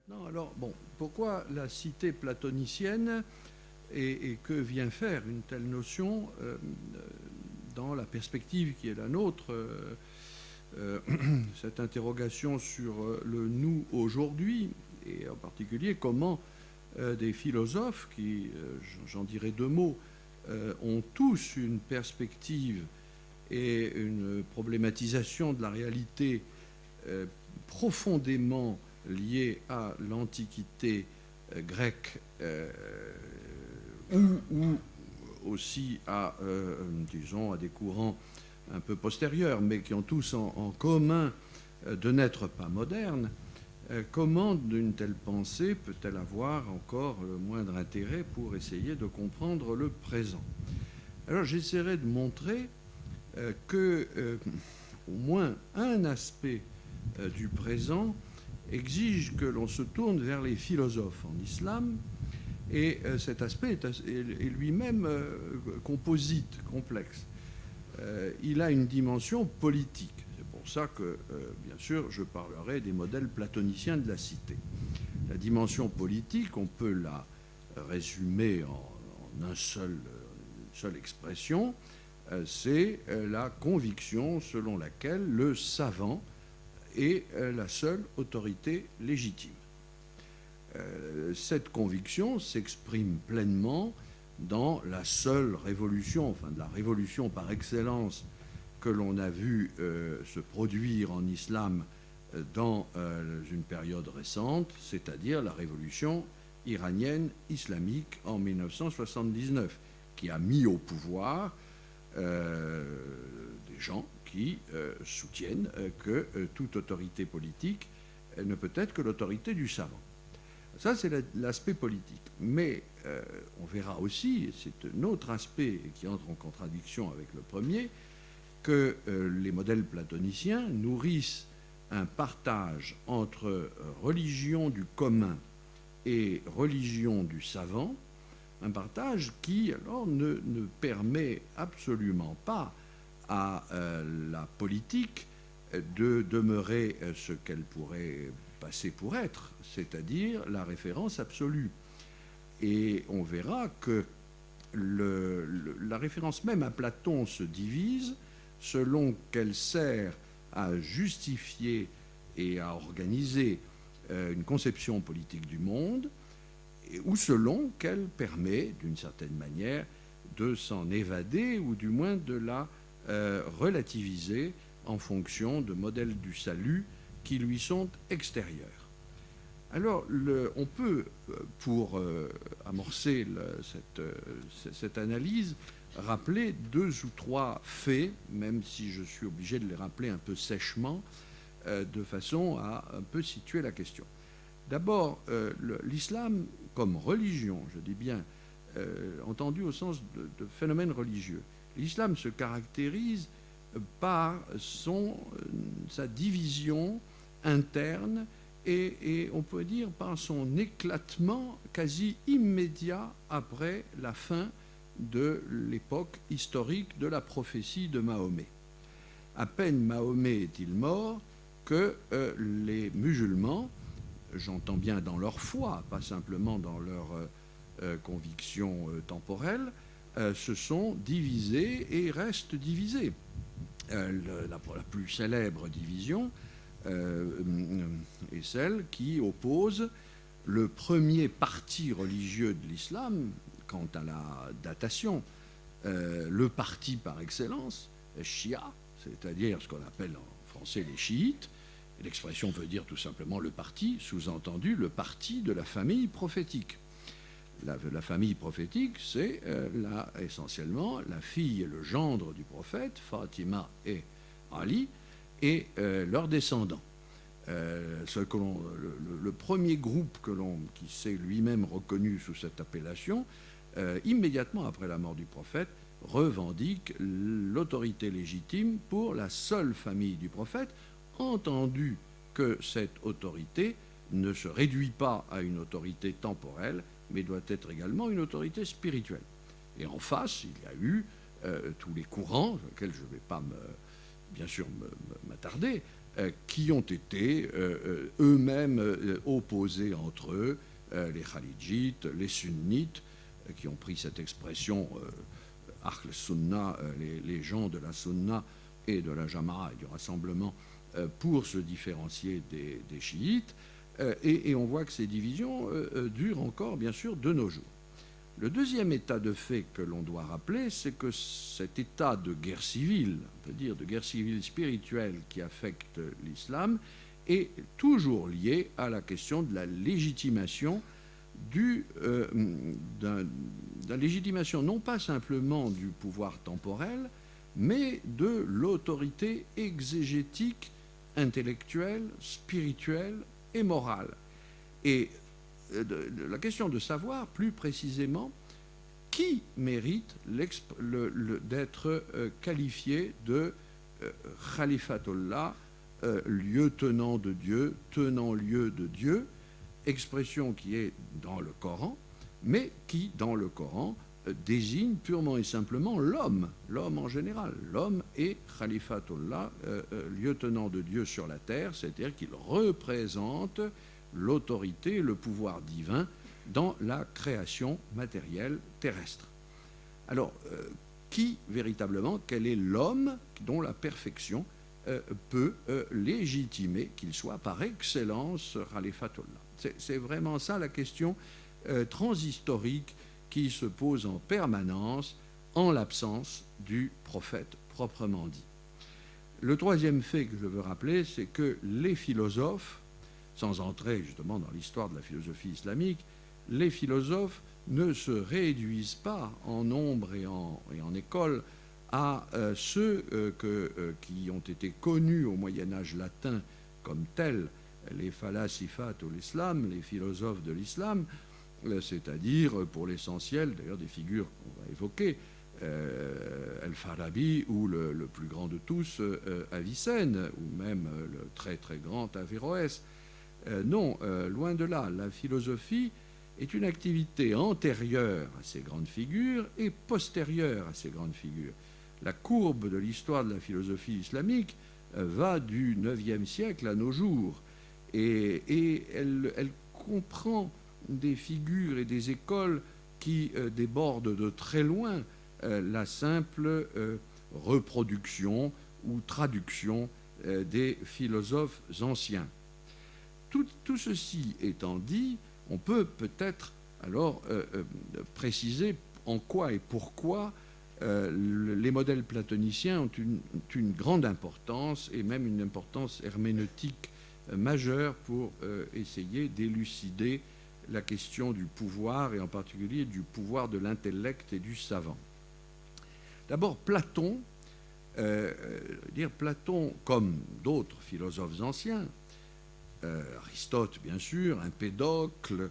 Non, alors, bon, pourquoi la cité platonicienne et que vient faire une telle notion dans la perspective qui est la nôtre cette interrogation sur le nous aujourd'hui, et en particulier comment des philosophes qui, j'en dirais deux mots, ont tous une perspective et une problématisation de la réalité profondément liée à l'Antiquité grecque ou aussi à, disons, à des courants un peu postérieurs, mais qui ont tous en commun de n'être pas modernes, comment une telle pensée peut-elle avoir encore le moindre intérêt pour essayer de comprendre le présent? Alors j'essaierai de montrer que au moins un aspect du présent exige que l'on se tourne vers les philosophes en islam, et cet aspect est lui-même composite, complexe. Il a une dimension politique. C'est pour ça que, bien sûr, je parlerai des modèles platoniciens de la cité. La dimension politique, on peut la résumer en une seule expression, c'est la conviction selon laquelle le savant est la seule autorité légitime. Cette conviction s'exprime pleinement dans la seule révolution, enfin de la révolution par excellence que l'on a vu se produire en islam dans une période récente, c'est-à-dire la révolution iranienne islamique en 1979, qui a mis au pouvoir des gens qui soutiennent que toute autorité politique ne peut être que l'autorité du savant. Ça, c'est l'aspect politique. Mais on verra aussi, c'est un autre aspect qui entre en contradiction avec le premier, que les modèles platoniciens nourrissent un partage entre religion du commun et religion du savant, un partage qui, alors, ne permet absolument pas à la politique de demeurer ce qu'elle pourrait passer pour être, c'est-à-dire la référence absolue. Et on verra que la référence même à Platon se divise selon qu'elle sert à justifier et à organiser une conception politique du monde, ou selon qu'elle permet, d'une certaine manière, de s'en évader, ou du moins de la relativiser en fonction de modèles du salut qui lui sont extérieurs. Alors, on peut, pour amorcer cette analyse, rappeler deux ou trois faits, même si je suis obligé de les rappeler un peu sèchement, de façon à un peu situer la question. D'abord, l'islam comme religion, je dis bien, entendu au sens de phénomène religieux, l'islam se caractérise par sa division interne et on peut dire par son éclatement quasi immédiat après la fin de l'époque historique de la prophétie de Mahomet. À peine Mahomet est-il mort que les musulmans, j'entends bien dans leur foi, pas simplement dans leur conviction temporelle, se sont divisés et restent divisés. La plus célèbre division est celle qui oppose le premier parti religieux de l'islam, quant à la datation, le parti par excellence, Shia, c'est-à-dire ce qu'on appelle en français les chiites. L'expression veut dire tout simplement le parti, sous-entendu le parti de la famille prophétique. La famille prophétique, c'est essentiellement la fille et le gendre du prophète, Fatima et Ali, et leurs descendants. Le premier groupe qui s'est lui-même reconnu sous cette appellation, immédiatement après la mort du prophète, revendique l'autorité légitime pour la seule famille du prophète, entendu que cette autorité ne se réduit pas à une autorité temporelle, mais doit être également une autorité spirituelle. Et en face, il y a eu tous les courants, sur lesquels je ne vais pas bien sûr m'attarder, qui ont été eux-mêmes opposés entre eux, les Khalidjites, les Sunnites, qui ont pris cette expression Ahl Sunna, les gens de la Sunna et de la Jama'a et du rassemblement, pour se différencier des chiites. Et on voit que ces divisions durent encore, bien sûr, de nos jours. Le deuxième état de fait que l'on doit rappeler, c'est que cet état de guerre civile, on peut dire de guerre civile spirituelle qui affecte l'islam, est toujours lié à la question de la légitimation la légitimation non pas simplement du pouvoir temporel, mais de l'autorité exégétique, intellectuelle, spirituelle et morale. Et la question de savoir plus précisément qui mérite d'être qualifié de Khalifatullah, lieutenant de Dieu, tenant lieu de Dieu, expression qui est dans le Coran, mais qui, dans le Coran, désigne purement et simplement l'homme en général. L'homme est Khalifatullah, lieutenant de Dieu sur la terre, c'est-à-dire qu'il représente l'autorité, le pouvoir divin dans la création matérielle terrestre. Alors, qui véritablement, quel est l'homme dont la perfection peut légitimer qu'il soit par excellence Khalifatullah? C'est vraiment ça la question transhistorique qui se pose en permanence en l'absence du prophète proprement dit. Le troisième fait que je veux rappeler, c'est que les philosophes, sans entrer justement dans l'histoire de la philosophie islamique, les philosophes ne se réduisent pas en nombre et en école à ceux qui ont été connus au Moyen-Âge latin comme tels, les falasifat ou l'islam, les philosophes de l'islam, c'est-à-dire pour l'essentiel, d'ailleurs des figures qu'on va évoquer, Al-Farabi ou le plus grand de tous, Avicenne, ou même le très très grand Averroès. Non, loin de là, la philosophie est une activité antérieure à ces grandes figures et postérieure à ces grandes figures. La courbe de l'histoire de la philosophie islamique va du IXe siècle à nos jours, et elle comprend des figures et des écoles qui débordent de très loin la simple reproduction ou traduction des philosophes anciens. Tout ceci étant dit, on peut peut-être alors préciser en quoi et pourquoi les modèles platoniciens ont une grande importance, et même une importance herméneutique majeure pour essayer d'élucider la question du pouvoir, et en particulier du pouvoir de l'intellect et du savant. D'abord, Platon, Platon, comme d'autres philosophes anciens, Aristote bien sûr, Empédocle,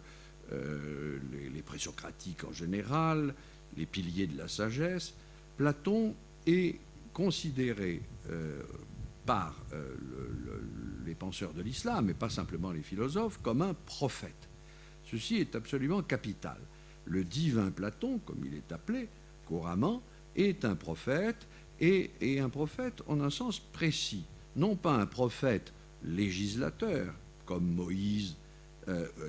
les présocratiques en général, les piliers de la sagesse, Platon est considéré par les penseurs de l'islam, et pas simplement les philosophes, comme un prophète. Ceci est absolument capital. Le divin Platon, comme il est appelé couramment, est un prophète, et un prophète en un sens précis. Non pas un prophète législateur, comme Moïse,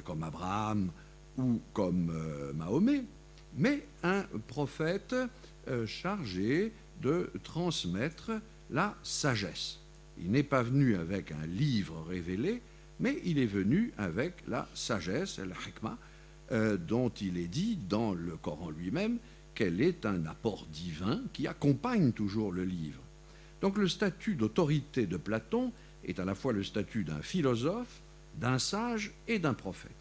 comme Abraham ou comme Mahomet, mais un prophète chargé de transmettre la sagesse. Il n'est pas venu avec un livre révélé, mais il est venu avec la sagesse, la hikmah, dont il est dit dans le Coran lui-même qu'elle est un apport divin qui accompagne toujours le livre. Donc le statut d'autorité de Platon est à la fois le statut d'un philosophe, d'un sage et d'un prophète.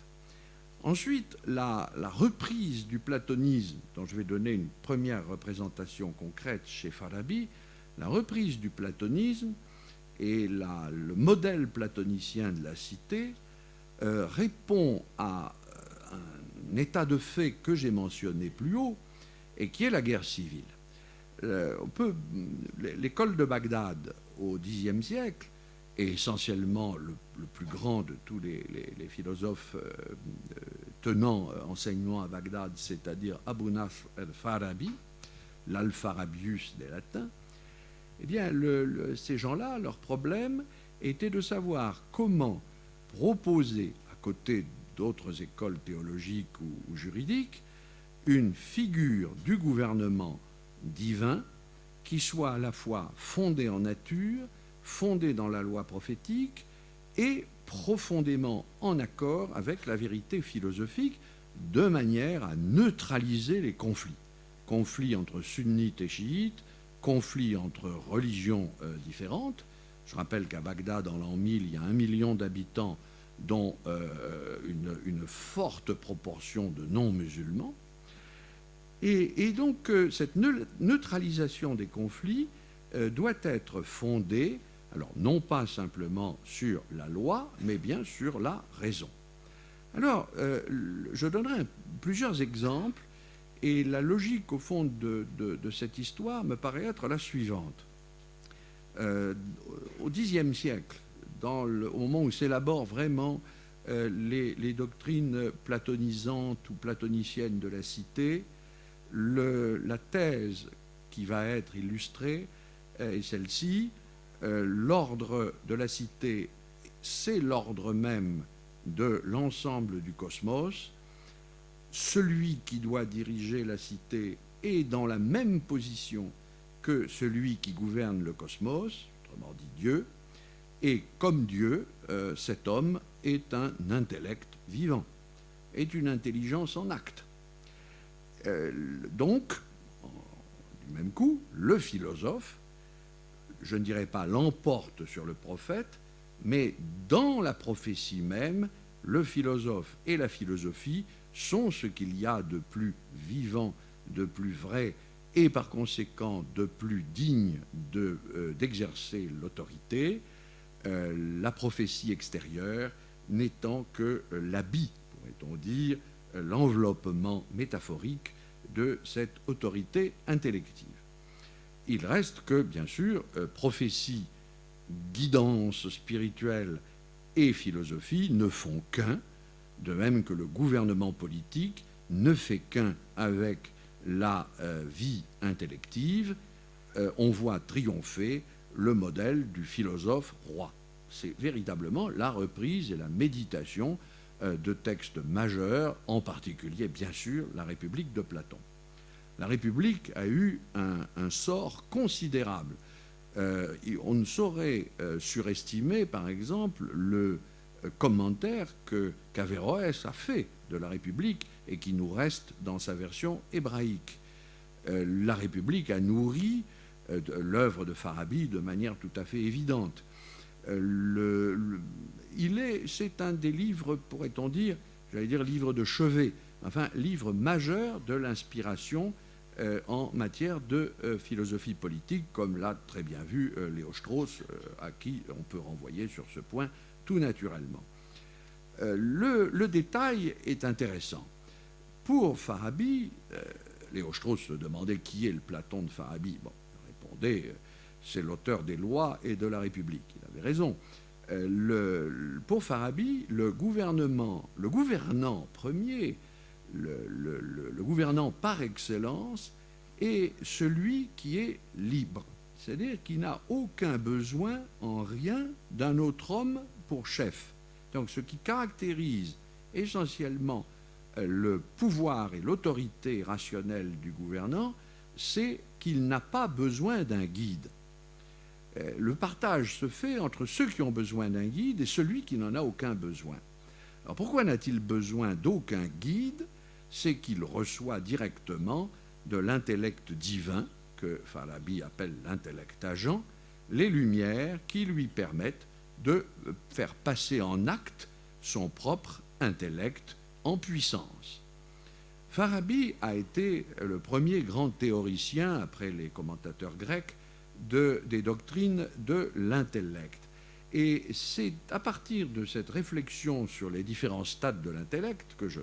Ensuite, la reprise du platonisme, dont je vais donner une première représentation concrète chez Farabi, la reprise du platonisme et le modèle platonicien de la cité répond à un état de fait que j'ai mentionné plus haut, et qui est la guerre civile. L'école de Bagdad au Xe siècle, et essentiellement le plus grand de tous les philosophes tenant enseignement à Bagdad, c'est-à-dire Abu Nasr al-Farabi, l'Alfarabius des Latins, eh bien, ces gens-là, leur problème était de savoir comment proposer, à côté d'autres écoles théologiques ou juridiques, une figure du gouvernement divin qui soit à la fois fondée en nature, fondée dans la loi prophétique et profondément en accord avec la vérité philosophique, de manière à neutraliser les conflits. Conflits entre sunnites et chiites, conflits entre religions différentes. Je rappelle qu'à Bagdad, en l'an 1000, il y a 1 million d'habitants, dont une forte proportion de non-musulmans. Et donc, cette neutralisation des conflits doit être fondée, alors non pas simplement sur la loi, mais bien sur la raison. Alors, je donnerai plusieurs exemples, et la logique, au fond, de cette histoire me paraît être la suivante. Au Xe siècle, au moment où s'élaborent vraiment les doctrines platonisantes ou platoniciennes de la cité, la thèse qui va être illustrée est celle-ci. L'ordre de la cité, c'est l'ordre même de l'ensemble du cosmos. Celui qui doit diriger la cité est dans la même position que celui qui gouverne le cosmos, autrement dit Dieu, et comme Dieu, cet homme est un intellect vivant, est une intelligence en acte. Donc, du même coup, le philosophe, je ne dirais pas l'emporte sur le prophète, mais dans la prophétie même, le philosophe et la philosophie sont ce qu'il y a de plus vivant, de plus vrai, et par conséquent de plus digne d'exercer l'autorité, la prophétie extérieure n'étant que l'habit, pourrait-on dire, l'enveloppement métaphorique de cette autorité intellective. Il reste que, bien sûr, prophétie, guidance spirituelle et philosophie ne font qu'un, de même que le gouvernement politique ne fait qu'un avec la vie intellective. On voit triompher le modèle du philosophe roi. C'est véritablement la reprise et la méditation de textes majeurs, en particulier, bien sûr, la République de Platon. La République a eu un sort considérable. On ne saurait surestimer, par exemple, le commentaire qu'Averroès a fait de la République et qui nous reste dans sa version hébraïque. La République a nourri l'œuvre de Farabi de manière tout à fait évidente. C'est un des livres, pourrait-on dire, j'allais dire livre de chevet, enfin livre majeur de l'inspiration en matière de philosophie politique, comme l'a très bien vu Léo Strauss, à qui on peut renvoyer sur ce point tout naturellement. Le détail est intéressant. Pour Farabi, Léo Strauss se demandait qui est le Platon de Farabi. Bon, il répondait, c'est l'auteur des lois et de la République. Il avait raison. Pour Farabi, le gouvernant premier, le gouvernant par excellence, est celui qui est libre, c'est-à-dire qui n'a aucun besoin en rien d'un autre homme pour chef. Donc ce qui caractérise essentiellement le pouvoir et l'autorité rationnelle du gouvernant, c'est qu'il n'a pas besoin d'un guide. Le partage se fait entre ceux qui ont besoin d'un guide et celui qui n'en a aucun besoin. Alors pourquoi n'a-t-il besoin d'aucun guide? C'est qu'il reçoit directement de l'intellect divin, que Farabi appelle l'intellect agent, les lumières qui lui permettent de faire passer en acte son propre intellect en puissance. Farabi a été le premier grand théoricien, après les commentateurs grecs, des doctrines de l'intellect. Et c'est à partir de cette réflexion sur les différents stades de l'intellect, que je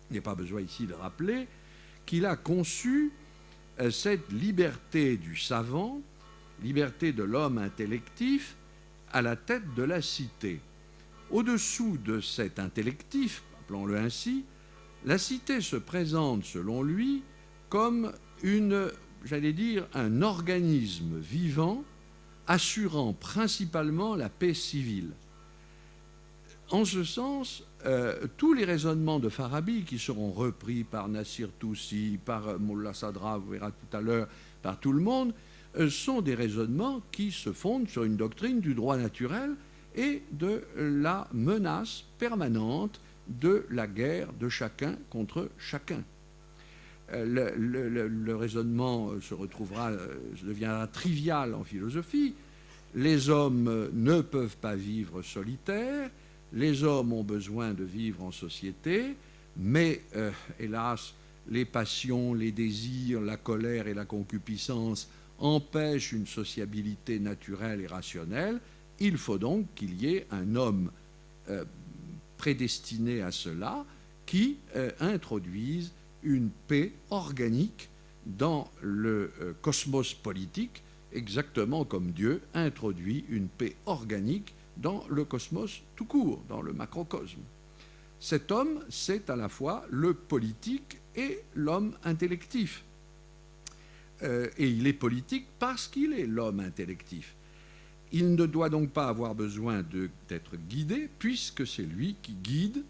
n'ai pas besoin ici de rappeler, qu'il a conçu cette liberté du savant, liberté de l'homme intellectif, à la tête de la cité. Au-dessous de cet intellectif, appelons-le ainsi, la cité se présente, selon lui, comme un organisme vivant assurant principalement la paix civile. En ce sens, tous les raisonnements de Farabi, qui seront repris par Nassir Toussi, par Mullah Sadra, vous verrez tout à l'heure, par tout le monde, sont des raisonnements qui se fondent sur une doctrine du droit naturel et de la menace permanente de la guerre de chacun contre chacun. Le raisonnement deviendra trivial en philosophie. Les hommes ne peuvent pas vivre solitaires, les hommes ont besoin de vivre en société, mais hélas, les passions, les désirs, la colère et la concupiscence empêchent une sociabilité naturelle et rationnelle. Il faut donc qu'il y ait un homme prédestiné à cela qui introduise une paix organique dans le cosmos politique, exactement comme Dieu introduit une paix organique dans le cosmos tout court, dans le macrocosme. Cet homme, c'est à la fois le politique et l'homme intellectif. Et il est politique parce qu'il est l'homme intellectif. Il ne doit donc pas avoir besoin d'être guidé, puisque c'est lui qui guide,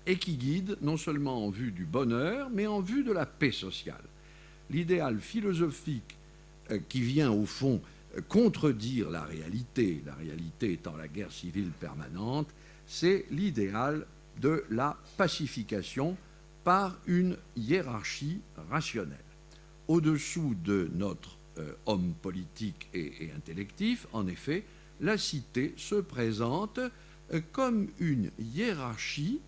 et qui guide non seulement en vue du bonheur, mais en vue de la paix sociale. L'idéal philosophique qui vient au fond contredire la réalité étant la guerre civile permanente, c'est l'idéal de la pacification par une hiérarchie rationnelle. Au-dessous de notre homme politique et intellectif, en effet, la cité se présente comme une hiérarchie,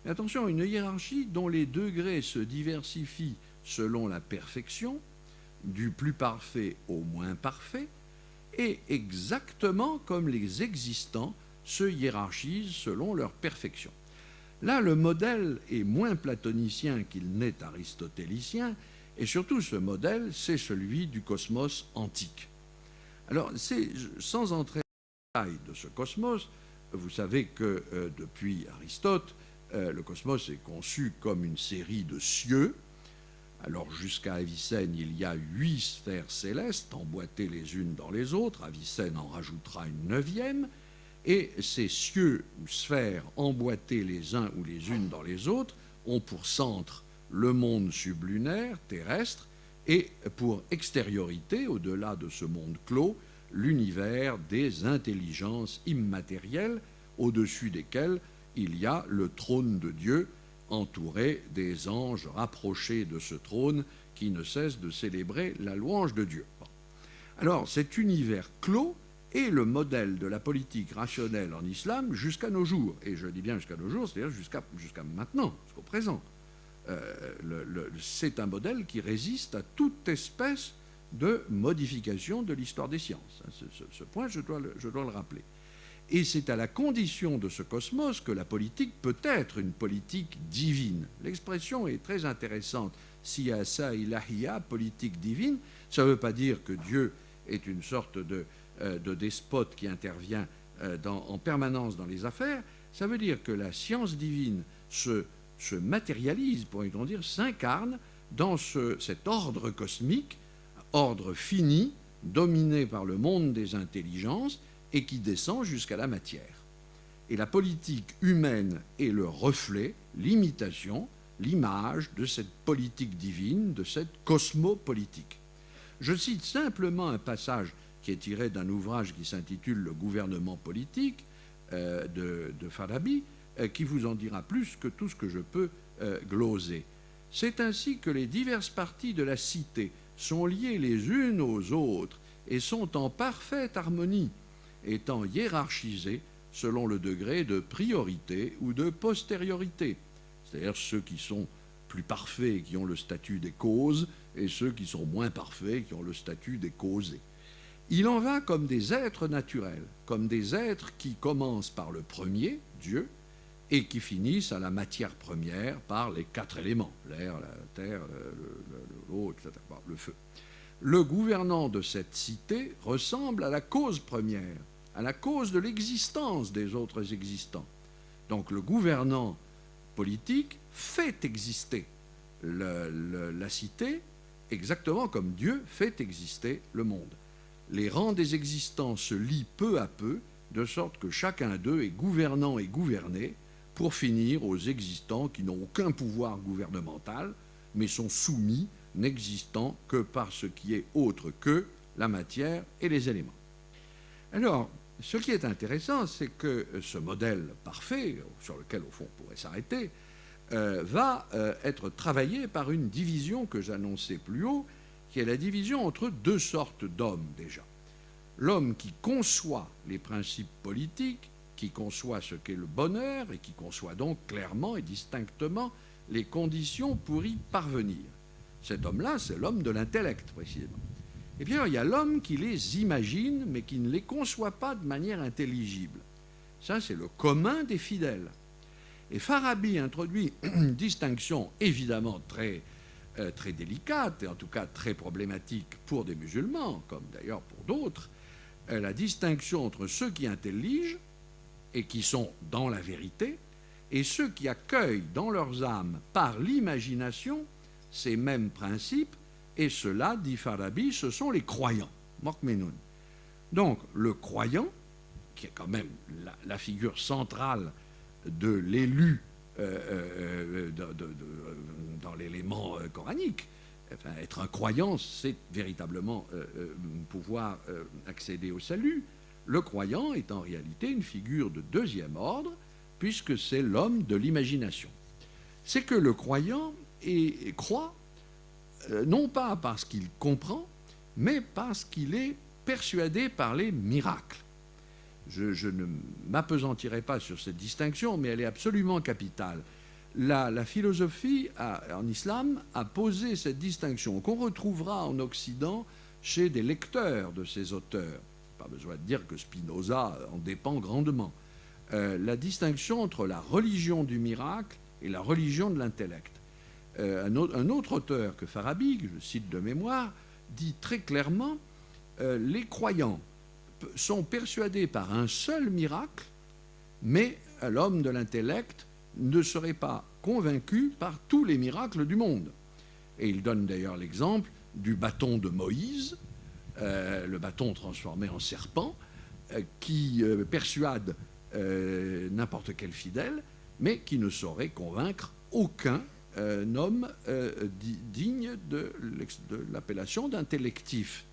mais attention, une hiérarchie dont les degrés se diversifient selon la perfection, du plus parfait au moins parfait, et exactement comme les existants se hiérarchisent selon leur perfection. Là, le modèle est moins platonicien qu'il n'est aristotélicien, et surtout ce modèle, c'est celui du cosmos antique. Alors, sans entrer dans le détail de ce cosmos, vous savez que depuis Aristote, le cosmos est conçu comme une série de cieux. Alors jusqu'à Avicenne, il y a 8 sphères célestes emboîtées les unes dans les autres. Avicenne en rajoutera une 9e. Et ces cieux ou sphères emboîtées les uns ou les unes dans les autres ont pour centre le monde sublunaire, terrestre, et pour extériorité, au-delà de ce monde clos, l'univers des intelligences immatérielles, au-dessus desquelles il y a le trône de Dieu, entouré des anges rapprochés de ce trône qui ne cessent de célébrer la louange de Dieu. Bon. Alors, cet univers clos est le modèle de la politique rationnelle en islam jusqu'à nos jours. Et je dis bien jusqu'à nos jours, c'est-à-dire jusqu'à maintenant, jusqu'au présent. C'est un modèle qui résiste à toute espèce de modification de l'histoire des sciences. Ce point, je dois le rappeler. Et c'est à la condition de ce cosmos que la politique peut être une politique divine. L'expression est très intéressante. Siyasa ilahiya, politique divine, ça ne veut pas dire que Dieu est une sorte de despote qui intervient en permanence dans les affaires. Ça veut dire que la science divine se matérialise, pourrait-on dire, s'incarne dans cet ordre cosmique, ordre fini, dominé par le monde des intelligences, et qui descend jusqu'à la matière. Et la politique humaine est le reflet, l'imitation, l'image de cette politique divine, de cette cosmopolitique. Je cite simplement un passage qui est tiré d'un ouvrage qui s'intitule « Le gouvernement politique » de Farabi, qui vous en dira plus que tout ce que je peux gloser. C'est ainsi que les diverses parties de la cité sont liées les unes aux autres et sont en parfaite harmonie, étant hiérarchisés selon le degré de priorité ou de postériorité, c'est-à-dire ceux qui sont plus parfaits qui ont le statut des causes et ceux qui sont moins parfaits qui ont le statut des causés. Il en va comme des êtres naturels, comme des êtres qui commencent par le premier, Dieu, et qui finissent à la matière première par les 4 éléments, l'air, la terre, l'eau, etc., le feu. Le gouvernant de cette cité ressemble à la cause première, à la cause de l'existence des autres existants. Donc le gouvernant politique fait exister la cité exactement comme Dieu fait exister le monde. les rangs des existants se lient peu à peu, de sorte que chacun d'eux est gouvernant et gouverné, pour finir aux existants qui n'ont aucun pouvoir gouvernemental, mais sont soumis, n'existant que par ce qui est autre que la matière et les éléments. Alors, ce qui est intéressant, c'est que ce modèle parfait, sur lequel au fond on pourrait s'arrêter, va être travaillé par une division que j'annonçais plus haut, qui est la division entre deux sortes d'hommes déjà. L'homme qui conçoit les principes politiques, qui conçoit ce qu'est le bonheur et qui conçoit donc clairement et distinctement les conditions pour y parvenir. Cet homme-là, c'est l'homme de l'intellect, précisément. Et puis alors, il y a l'homme qui les imagine, mais qui ne les conçoit pas de manière intelligible. Ça, c'est le commun des fidèles. Et Farabi introduit une distinction évidemment très délicate, et en tout cas très problématique pour des musulmans, comme d'ailleurs pour d'autres, la distinction entre ceux qui intelligent et qui sont dans la vérité, et ceux qui accueillent dans leurs âmes par l'imagination ces mêmes principes, et cela, dit Farabi, ce sont les croyants, Mokmenoun. Donc le croyant, qui est quand même la figure centrale de l'élu dans l'élément coranique, enfin, être un croyant, c'est véritablement pouvoir accéder au salut. Le croyant est en réalité une figure de deuxième ordre, puisque c'est l'homme de l'imagination. C'est que le croyant croit, non pas parce qu'il comprend, mais parce qu'il est persuadé par les miracles. Je ne m'appesantirai pas sur cette distinction, mais elle est absolument capitale. La philosophie en islam a posé cette distinction qu'on retrouvera en Occident chez des lecteurs de ces auteurs. Pas besoin de dire que Spinoza en dépend grandement. La distinction entre la religion du miracle et la religion de l'intellect. Un autre auteur que Farabi, que je cite de mémoire, dit très clairement les croyants sont persuadés par un seul miracle, mais l'homme de l'intellect ne serait pas convaincu par tous les miracles du monde. Et il donne d'ailleurs l'exemple du bâton de Moïse, le bâton transformé en serpent, qui persuade n'importe quel fidèle, mais qui ne saurait convaincre aucun homme digne de l'appellation d'intellectif.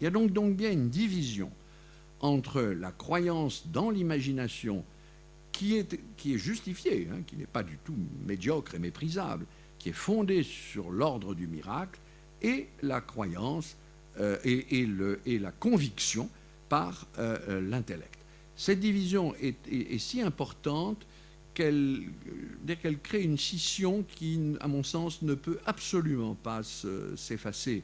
Il y a donc bien une division entre la croyance dans l'imagination qui est justifiée, qui n'est pas du tout médiocre et méprisable, qui est fondée sur l'ordre du miracle, et la croyance et la conviction par l'intellect. Cette division est si importante qu'elle crée une scission qui, à mon sens, ne peut absolument pas s'effacer.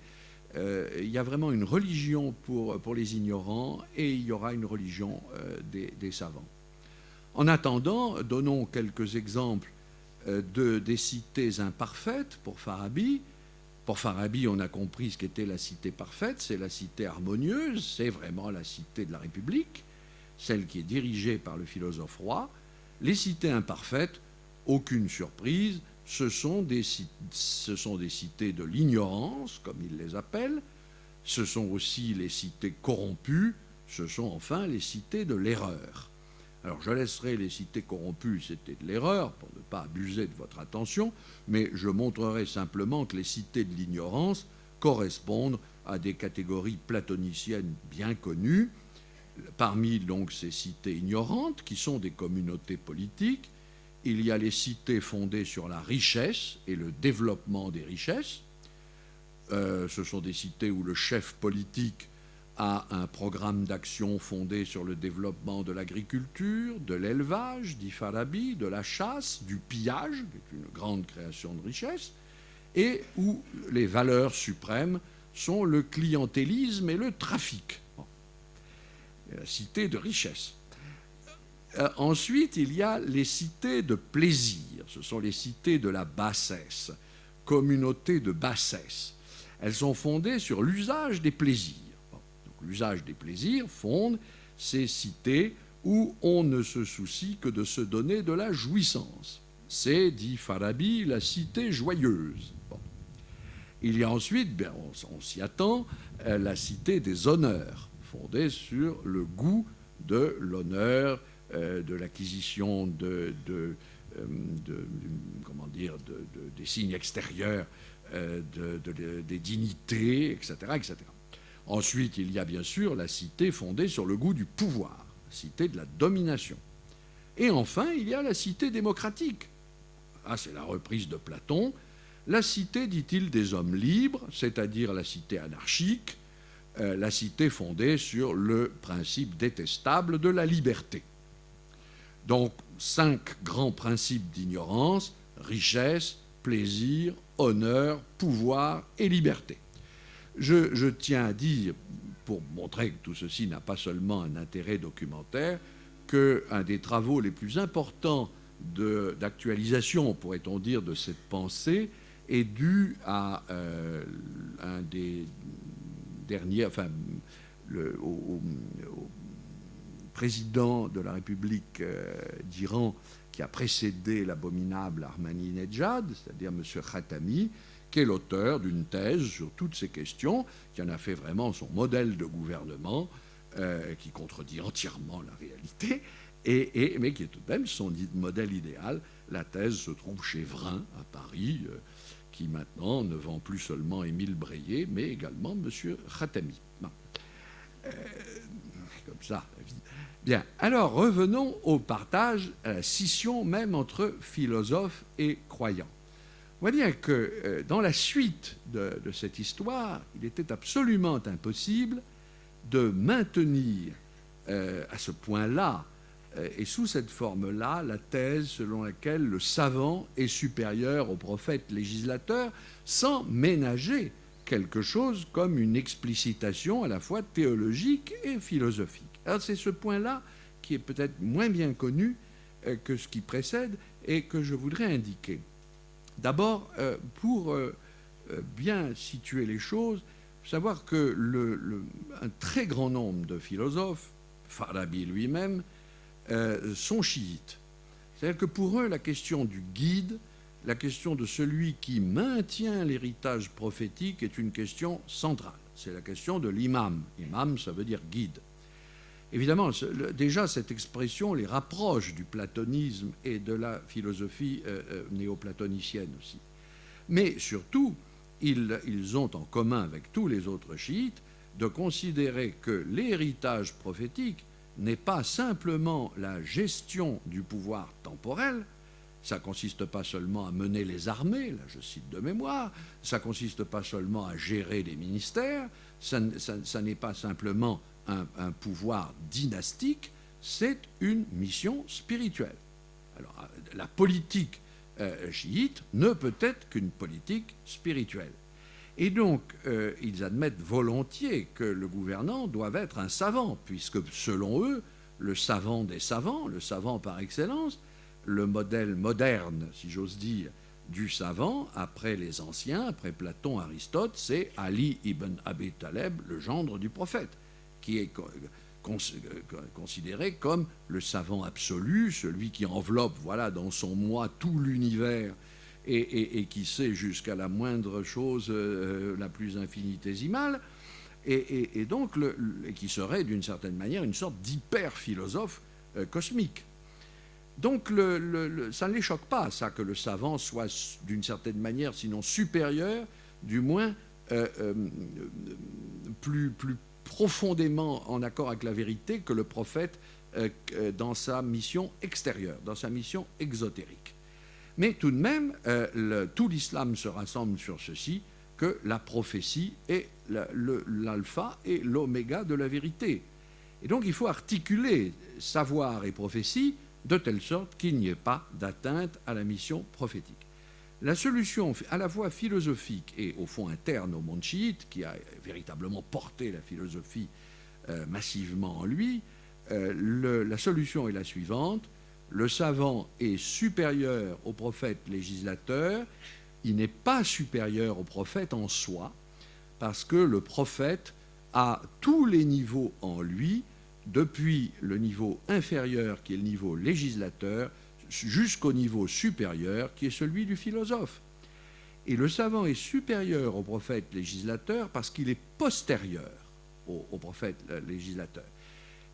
Il y a vraiment une religion pour les ignorants et il y aura une religion des savants. En attendant, donnons quelques exemples des cités imparfaites pour Farabi. Pour Farabi, on a compris ce qu'était la cité parfaite, c'est la cité harmonieuse, c'est vraiment la cité de la République, celle qui est dirigée par le philosophe roi. Les cités imparfaites, aucune surprise, ce sont des cités de l'ignorance, comme ils les appellent, ce sont aussi les cités corrompues, ce sont enfin les cités de l'erreur. Alors je laisserai les cités corrompues, c'était de l'erreur, pour ne pas abuser de votre attention, mais je montrerai simplement que les cités de l'ignorance correspondent à des catégories platoniciennes bien connues. Parmi donc ces cités ignorantes, qui sont des communautés politiques, il y a les cités fondées sur la richesse et le développement des richesses. Ce sont des cités où le chef politique a un programme d'action fondé sur le développement de l'agriculture, de l'élevage, dit Farabi, de la chasse, du pillage, qui est une grande création de richesse, et où les valeurs suprêmes sont le clientélisme et le trafic. Bon. La cité de richesse. Ensuite, il y a les cités de plaisir. Ce sont les cités de la bassesse, communautés de bassesse. Elles sont fondées sur l'usage des plaisirs. Bon, donc, l'usage des plaisirs fonde ces cités où on ne se soucie que de se donner de la jouissance. C'est, dit Farabi, la cité joyeuse. Bon. Il y a ensuite, on s'y attend, la cité des honneurs, fondée sur le goût de l'honneur, de l'acquisition des signes extérieurs, des dignités, etc., etc. Ensuite, il y a bien sûr la cité fondée sur le goût du pouvoir, la cité de la domination. Et enfin, il y a la cité démocratique. Ah, c'est la reprise de Platon. La cité, dit-il, des hommes libres, c'est-à-dire la cité anarchique, la cité fondée sur le principe détestable de la liberté. Donc, 5 grands principes d'ignorance: richesse, plaisir, honneur, pouvoir et liberté. Je tiens à dire, pour montrer que tout ceci n'a pas seulement un intérêt documentaire, qu'un des travaux les plus importants d'actualisation, pourrait-on dire, de cette pensée est dû à un des derniers, au président de la République d'Iran qui a précédé l'abominable Ahmadinejad, c'est-à-dire M. Khatami, qui est l'auteur d'une thèse sur toutes ces questions, qui en a fait vraiment son modèle de gouvernement, qui contredit entièrement la réalité, mais qui est tout de même son modèle idéal. La thèse se trouve chez Vrin, à Paris, qui maintenant ne vend plus seulement Émile Breillet, mais également M. Khatami. Bon. Comme ça, la vie. Bien, alors revenons au partage, à la scission même entre philosophes et croyants. On va dire que dans la suite de cette histoire, il était absolument impossible de maintenir à ce point-là et sous cette forme-là la thèse selon laquelle le savant est supérieur au prophète législateur, sans ménager quelque chose comme une explicitation à la fois théologique et philosophique. Alors c'est ce point-là qui est peut-être moins bien connu que ce qui précède et que je voudrais indiquer. D'abord, pour bien situer les choses, il faut savoir que un très grand nombre de philosophes, Farabi lui-même, sont chiites. C'est-à-dire que pour eux, la question du guide, la question de celui qui maintient l'héritage prophétique est une question centrale. C'est la question de l'imam. Imam, ça veut dire guide. Évidemment, déjà, cette expression les rapproche du platonisme et de la philosophie néoplatonicienne aussi. Mais surtout, ils ont en commun avec tous les autres chiites de considérer que l'héritage prophétique n'est pas simplement la gestion du pouvoir temporel. Ça ne consiste pas seulement à mener les armées, là je cite de mémoire, ça ne consiste pas seulement à gérer les ministères, ça n'est pas simplement un pouvoir dynastique, c'est une mission spirituelle. Alors, la politique chiite ne peut être qu'une politique spirituelle. Et donc, ils admettent volontiers que le gouvernant doit être un savant, puisque, selon eux, le savant des savants, le savant par excellence, le modèle moderne, si j'ose dire, du savant, après les anciens, après Platon, Aristote, c'est Ali ibn Abi Taleb, le gendre du prophète, qui est considéré comme le savant absolu, celui qui enveloppe, voilà, dans son moi tout l'univers et qui sait jusqu'à la moindre chose la plus infinitésimale, et donc et qui serait d'une certaine manière une sorte d'hyper-philosophe cosmique. Donc ça ne les choque pas, ça, que le savant soit d'une certaine manière, sinon supérieur, du moins plus profondément en accord avec la vérité que le prophète dans sa mission extérieure, dans sa mission exotérique. Mais tout de même, tout l'islam se rassemble sur ceci, que la prophétie est l'alpha et l'oméga de la vérité. Et donc il faut articuler savoir et prophétie de telle sorte qu'il n'y ait pas d'atteinte à la mission prophétique. La solution à la fois philosophique et au fond interne au monde chiite, qui a véritablement porté la philosophie massivement en lui, la solution est la suivante: le savant est supérieur au prophète législateur, il n'est pas supérieur au prophète en soi, parce que le prophète a tous les niveaux en lui, depuis le niveau inférieur qui est le niveau législateur, jusqu'au niveau supérieur qui est celui du philosophe. Et le savant est supérieur au prophète législateur parce qu'il est postérieur au prophète législateur.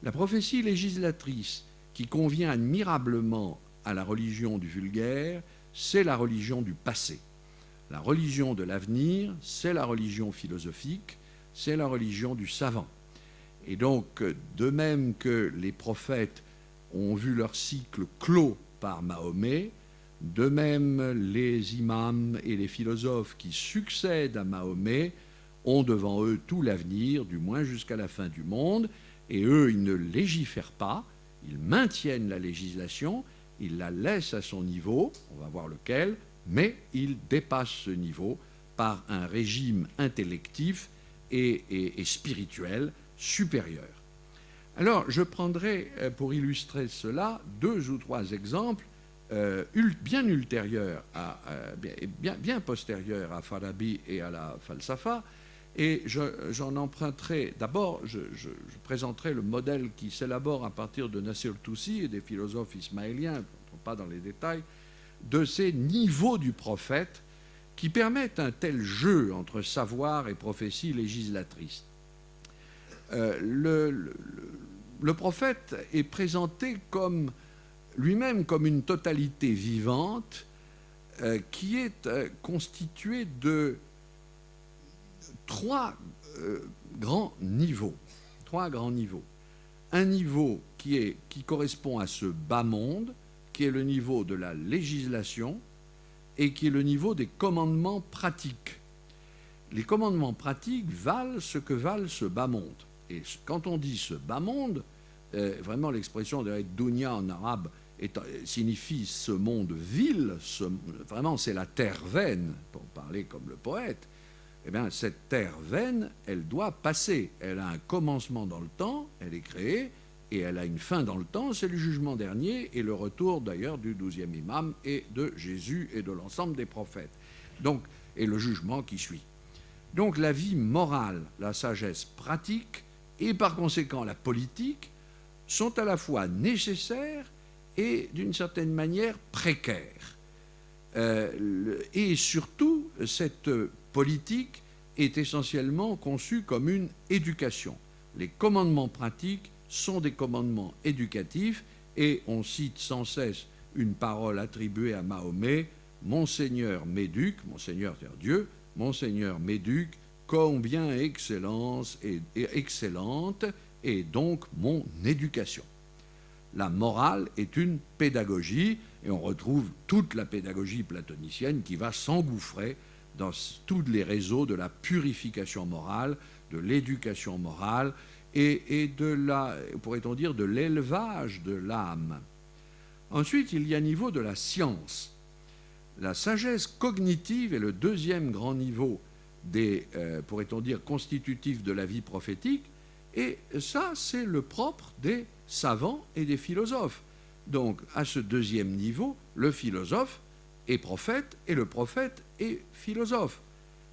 La prophétie législatrice qui convient admirablement à la religion du vulgaire, c'est la religion du passé. La religion de l'avenir, c'est la religion philosophique, c'est la religion du savant. Et donc, de même que les prophètes ont vu leur cycle clos par Mahomet, de même les imams et les philosophes qui succèdent à Mahomet ont devant eux tout l'avenir, du moins jusqu'à la fin du monde, et eux, ils ne légifèrent pas, ils maintiennent la législation, ils la laissent à son niveau, on va voir lequel, mais ils dépassent ce niveau par un régime intellectif et spirituel supérieur. Alors, je prendrai, pour illustrer cela, 2 ou 3 exemples bien ultérieurs, bien postérieurs à Farabi et à la Falsafa, et j'en emprunterai, d'abord, je présenterai le modèle qui s'élabore à partir de Nasser Toussi et des philosophes ismaéliens, je n'entre pas dans les détails, de ces niveaux du prophète qui permettent un tel jeu entre savoir et prophétie législatrice. Le prophète est présenté comme lui-même comme une totalité vivante qui est constituée de 3 grands niveaux. 3 grands niveaux. Un niveau qui correspond à ce bas monde, qui est le niveau de la législation et qui est le niveau des commandements pratiques. Les commandements pratiques valent ce que valent ce bas monde. Et quand on dit ce bas monde, vraiment l'expression de dunya en arabe signifie ce monde vil, vraiment c'est la terre vaine, pour parler comme le poète. Eh bien, cette terre vaine, elle doit passer. Elle a un commencement dans le temps, elle est créée, et elle a une fin dans le temps, c'est le jugement dernier et le retour d'ailleurs du 12e imam et de Jésus et de l'ensemble des prophètes. Donc, et le jugement qui suit. Donc la vie morale, la sagesse pratique et par conséquent la politique sont à la fois nécessaires et d'une certaine manière précaires. Et surtout, cette politique est essentiellement conçue comme une éducation. Les commandements pratiques sont des commandements éducatifs et on cite sans cesse une parole attribuée à Mahomet, « Monseigneur m'éduque », Monseigneur c'est Dieu, « Monseigneur m'éduque, combien excellente est donc mon éducation ». La morale est une pédagogie et on retrouve toute la pédagogie platonicienne qui va s'engouffrer dans tous les réseaux de la purification morale, de l'éducation morale et de la, pourrait-on dire, de l'élevage de l'âme. Ensuite, il y a un niveau de la science. La sagesse cognitive est le 2e grand niveau des, pourrait-on dire, constitutifs de la vie prophétique. Et ça, c'est le propre des savants et des philosophes. Donc, à ce 2e niveau, le philosophe est prophète et le prophète est philosophe.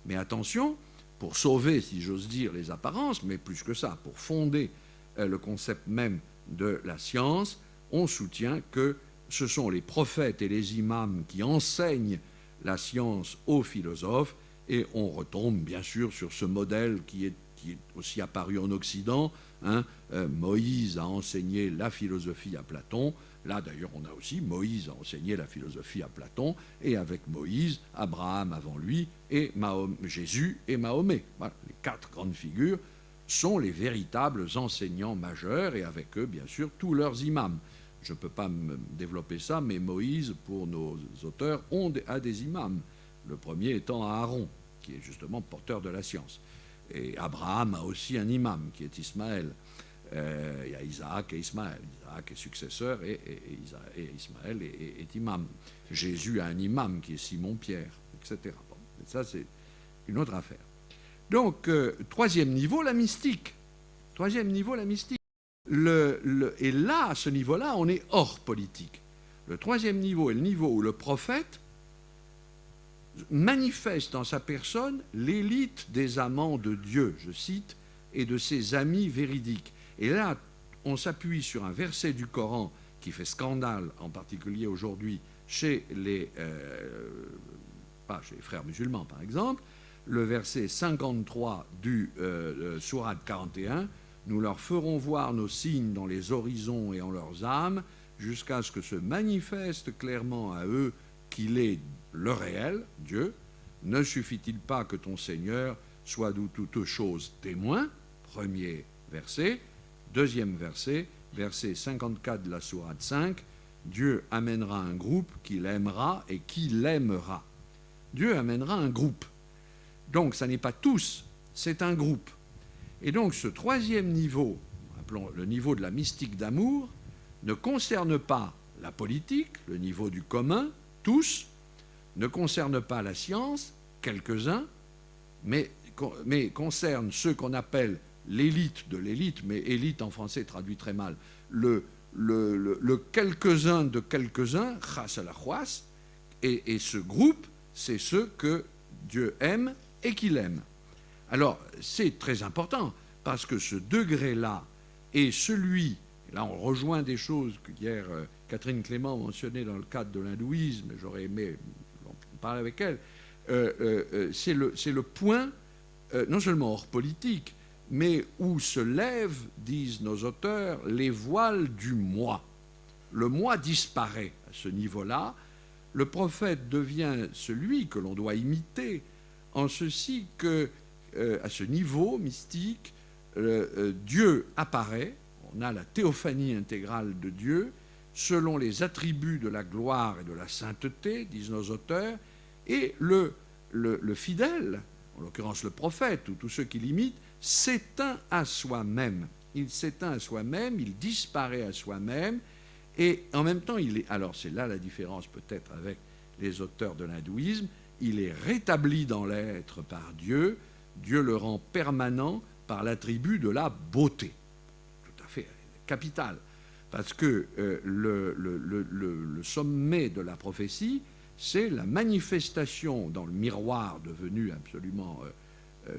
Mais attention, pour sauver, si j'ose dire, les apparences, mais plus que ça, pour fonder le concept même de la science, on soutient que ce sont les prophètes et les imams qui enseignent la science aux philosophes, et on retombe bien sûr sur ce modèle qui est aussi apparu en Occident. Moïse a enseigné la philosophie à Platon. Là, d'ailleurs, on a aussi Moïse a enseigné la philosophie à Platon, et avec Moïse, Abraham avant lui, et Jésus et Mahomet. Voilà, les 4 grandes figures sont les véritables enseignants majeurs, et avec eux, bien sûr, tous leurs imams. Je ne peux pas me développer ça, mais Moïse, pour nos auteurs, a des imams. Le premier étant Aaron, qui est justement porteur de la science. Et Abraham a aussi un imam, qui est Ismaël. Il y a Isaac et Ismaël. Isaac est successeur et Ismaël est imam. Jésus a un imam qui est Simon-Pierre, etc. Bon, ça, c'est une autre affaire. Donc, 3e niveau, la mystique. 3e niveau, la mystique. Et là, à ce niveau-là, on est hors politique. Le 3e niveau est le niveau où le prophète manifeste en sa personne l'élite des amants de Dieu, je cite, et de ses amis véridiques. Et là, on s'appuie sur un verset du Coran qui fait scandale, en particulier aujourd'hui, chez les pas chez les frères musulmans par exemple, le verset 53 du Sourate 41, nous leur ferons voir nos signes dans les horizons et en leurs âmes, jusqu'à ce que se manifeste clairement à eux qu'il est le réel, Dieu. Ne suffit-il pas que ton Seigneur soit de toutes choses témoin? Premier verset. Deuxième verset, verset 54 de la Sourate 5, Dieu amènera un groupe qu'il aimera et qui l'aimera. Dieu amènera un groupe. Donc, ça n'est pas tous, c'est un groupe. Et donc, ce troisième niveau, appelons le niveau de la mystique d'amour, ne concerne pas la politique, le niveau du commun, tous, ne concerne pas la science, quelques-uns, mais concerne ceux qu'on appelle l'élite de l'élite, mais élite en français traduit très mal, le quelques-uns de quelques-uns, chas à la chouas, et ce groupe, c'est ceux que Dieu aime et qu'il aime. Alors, c'est très important, parce que ce degré-là est celui, et là on rejoint des choses que hier Catherine Clément mentionnait dans le cadre de l'hindouisme, j'aurais aimé en parler avec elle, c'est le point, non seulement hors politique, mais où se lèvent, disent nos auteurs, les voiles du moi. Le moi disparaît à ce niveau-là. Le prophète devient celui que l'on doit imiter, en ceci que, à ce niveau mystique, Dieu apparaît, on a la théophanie intégrale de Dieu, selon les attributs de la gloire et de la sainteté, disent nos auteurs, et le fidèle, en l'occurrence le prophète ou tous ceux qui l'imitent, s'éteint à soi-même. Il s'éteint à soi-même, il disparaît à soi-même, et en même temps, il est, alors c'est là la différence peut-être avec les auteurs de l'hindouisme, il est rétabli dans l'être par Dieu, Dieu le rend permanent par l'attribut de la beauté. Tout à fait capital, parce que le sommet de la prophétie, c'est la manifestation dans le miroir devenu absolument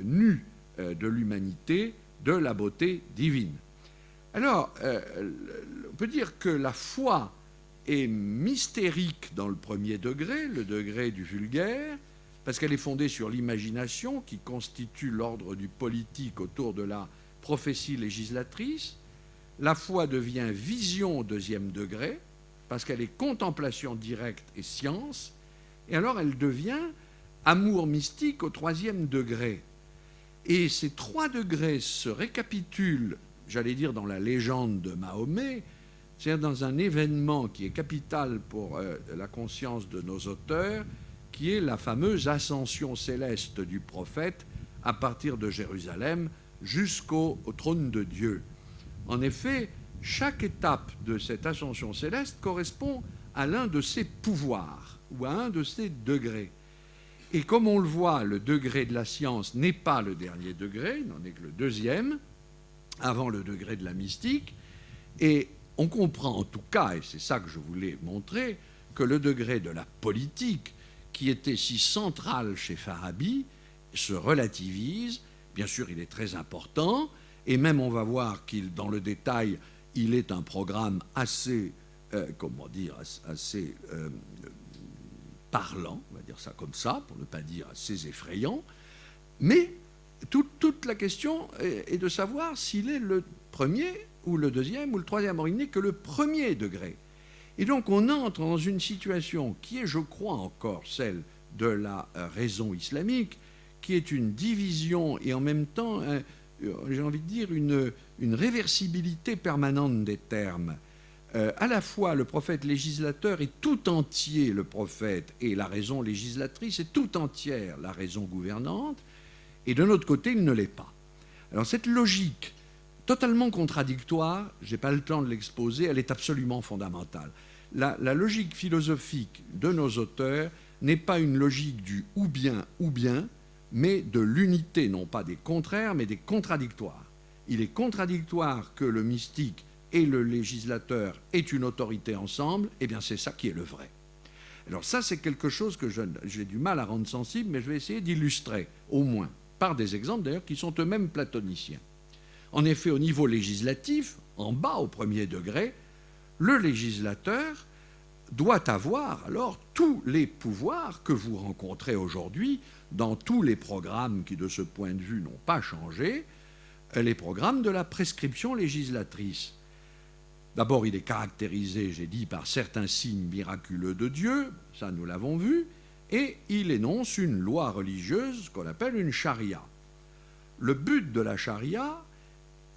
nu de l'humanité, de la beauté divine. Alors, on peut dire que la foi est mystérique dans le premier degré, le degré du vulgaire, parce qu'elle est fondée sur l'imagination qui constitue l'ordre du politique autour de la prophétie législatrice. La foi devient vision au deuxième degré, parce qu'elle est contemplation directe et science, et alors elle devient amour mystique au troisième degré. Et ces trois degrés se récapitulent, j'allais dire, dans la légende de Mahomet, c'est-à-dire dans un événement qui est capital pour la conscience de nos auteurs, qui est la fameuse ascension céleste du prophète à partir de Jérusalem jusqu'au trône de Dieu. En effet, chaque étape de cette ascension céleste correspond à l'un de ses pouvoirs ou à un de ses degrés. Et comme on le voit, le degré de la science n'est pas le dernier degré, il n'en est que le deuxième, avant le degré de la mystique. Et on comprend en tout cas, et c'est ça que je voulais montrer, que le degré de la politique, qui était si central chez Farabi, se relativise. Bien sûr, il est très important, et même on va voir qu'il, dans le détail, il est un programme assez, parlant, on va dire ça comme ça, pour ne pas dire assez effrayant. Mais toute la question est de savoir s'il est le premier ou le deuxième ou le troisième. Or, il n'est que le premier degré. Et donc, on entre dans une situation qui est, je crois, encore celle de la raison islamique, qui est une division et en même temps, j'ai envie de dire, une réversibilité permanente des termes. À la fois, le prophète législateur est tout entier le prophète et la raison législatrice est tout entière la raison gouvernante, et de notre côté, il ne l'est pas. Alors cette logique totalement contradictoire, je n'ai pas le temps de l'exposer, elle est absolument fondamentale. La logique philosophique de nos auteurs n'est pas une logique du ou bien, mais de l'unité, non pas des contraires, mais des contradictoires. Il est contradictoire que le mystique et le législateur aient une autorité ensemble, eh bien c'est ça qui est le vrai. Alors ça, c'est quelque chose que j'ai du mal à rendre sensible, mais je vais essayer d'illustrer, au moins, par des exemples d'ailleurs qui sont eux-mêmes platoniciens. En effet, au niveau législatif, en bas, au premier degré, le législateur doit avoir alors tous les pouvoirs que vous rencontrez aujourd'hui dans tous les programmes qui, de ce point de vue, n'ont pas changé, les programmes de la prescription législatrice. D'abord, il est caractérisé, j'ai dit, par certains signes miraculeux de Dieu, ça nous l'avons vu, et il énonce une loi religieuse qu'on appelle une charia. Le but de la charia,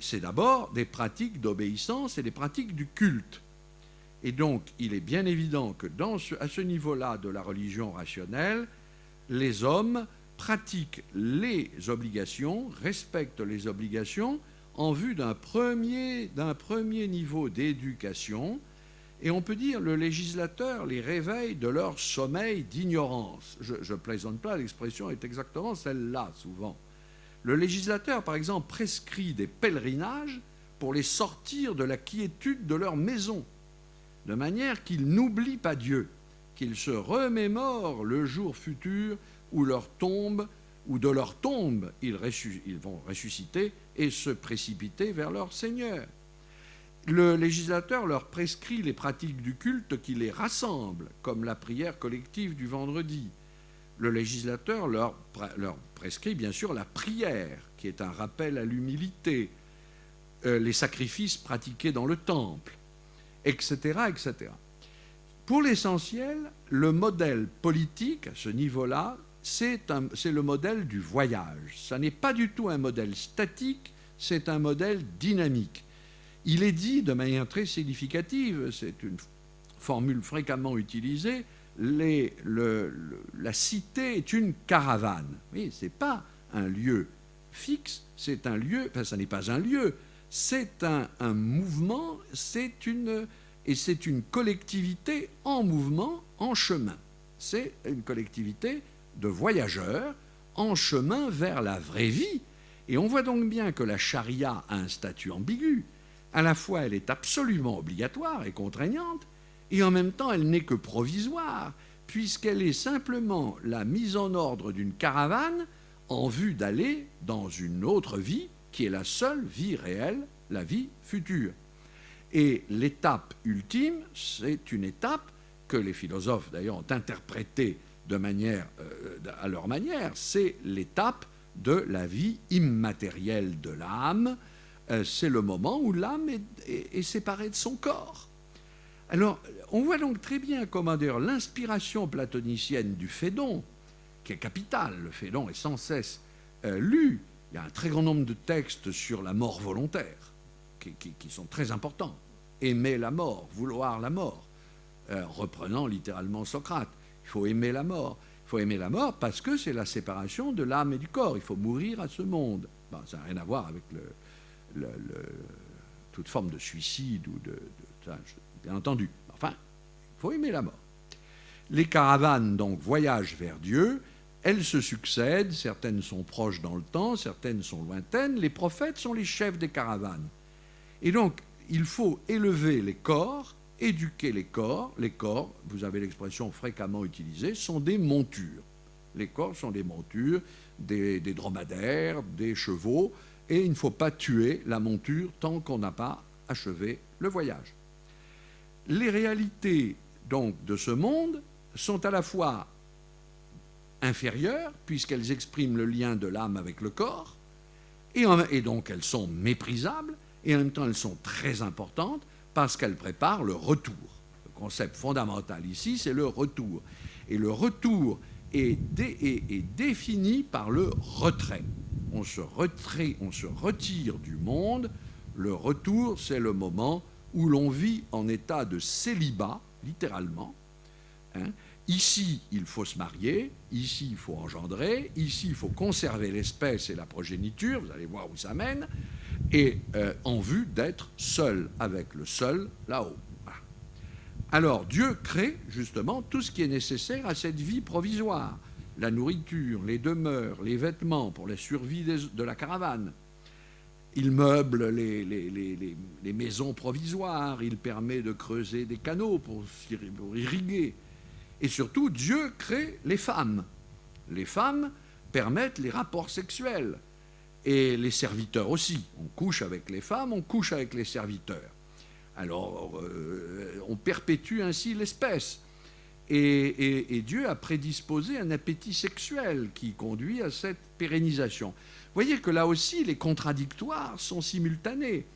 c'est d'abord des pratiques d'obéissance et des pratiques du culte. Et donc, il est bien évident que à ce niveau-là de la religion rationnelle, les hommes pratiquent les obligations, respectent les obligations en vue d'un premier niveau d'éducation. Et on peut dire le législateur les réveille de leur sommeil d'ignorance. Je plaisante pas, l'expression est exactement celle-là, souvent. Le législateur, par exemple, prescrit des pèlerinages pour les sortir de la quiétude de leur maison, de manière qu'ils n'oublient pas Dieu, qu'ils se remémorent le jour futur où de leur tombe, ils vont ressusciter et se précipiter vers leur Seigneur. Le législateur leur prescrit les pratiques du culte qui les rassemblent, comme la prière collective du vendredi. Le législateur leur prescrit bien sûr la prière, qui est un rappel à l'humilité, les sacrifices pratiqués dans le temple, etc., etc. Pour l'essentiel, le modèle politique, à ce niveau-là, c'est le modèle du voyage. Ça n'est pas du tout un modèle statique, c'est un modèle dynamique. Il est dit de manière très significative, c'est une formule fréquemment utilisée, la cité est une caravane. Oui, ce n'est pas un lieu fixe, c'est un lieu, enfin, ça n'est pas un lieu, c'est un mouvement, c'est une collectivité en mouvement, en chemin. C'est une collectivité de voyageurs en chemin vers la vraie vie. Et on voit donc bien que la charia a un statut ambigu. À la fois, elle est absolument obligatoire et contraignante, et en même temps, elle n'est que provisoire, puisqu'elle est simplement la mise en ordre d'une caravane en vue d'aller dans une autre vie, qui est la seule vie réelle, la vie future. Et l'étape ultime, c'est une étape que les philosophes, d'ailleurs, ont interprétée à leur manière, c'est l'étape de la vie immatérielle de l'âme. C'est le moment où l'âme est séparée de son corps. Alors, on voit donc très bien comment, d'ailleurs, l'inspiration platonicienne du Phédon, qui est capitale, le Phédon est sans cesse lu. Il y a un très grand nombre de textes sur la mort volontaire, qui sont très importants. Aimer la mort, vouloir la mort, reprenant littéralement Socrate. Il faut aimer la mort. Il faut aimer la mort parce que c'est la séparation de l'âme et du corps. Il faut mourir à ce monde. Bon, ça n'a rien à voir avec toute forme de suicide ou bien entendu. Enfin, il faut aimer la mort. Les caravanes, donc, voyagent vers Dieu. Elles se succèdent. Certaines sont proches dans le temps, certaines sont lointaines. Les prophètes sont les chefs des caravanes. Et donc, il faut élever les corps, éduquer les corps. Les corps, vous avez l'expression fréquemment utilisée, sont des montures. Les corps sont des montures, des dromadaires, des chevaux, et il ne faut pas tuer la monture tant qu'on n'a pas achevé le voyage. Les réalités donc de ce monde sont à la fois inférieures, puisqu'elles expriment le lien de l'âme avec le corps, et donc elles sont méprisables, et en même temps elles sont très importantes, parce qu'elles préparent le retour. Le concept fondamental ici, c'est le retour. Et le retour est défini par le retrait. On se retire du monde. Le retour, c'est le moment où l'on vit en état de célibat, littéralement. Ici, il faut se marier, ici, il faut engendrer, ici, il faut conserver l'espèce et la progéniture, vous allez voir où ça mène, et en vue d'être seul avec le seul là-haut. Voilà. Alors, Dieu crée justement tout ce qui est nécessaire à cette vie provisoire. La nourriture, les demeures, les vêtements pour la survie de la caravane. Il meuble les maisons provisoires, il permet de creuser des canaux pour irriguer. Et surtout, Dieu crée les femmes. Les femmes permettent les rapports sexuels. Et les serviteurs aussi. On couche avec les femmes, on couche avec les serviteurs. Alors, on perpétue ainsi l'espèce. Et Dieu a prédisposé un appétit sexuel qui conduit à cette pérennisation. Vous voyez que là aussi, les contradictoires sont simultanés.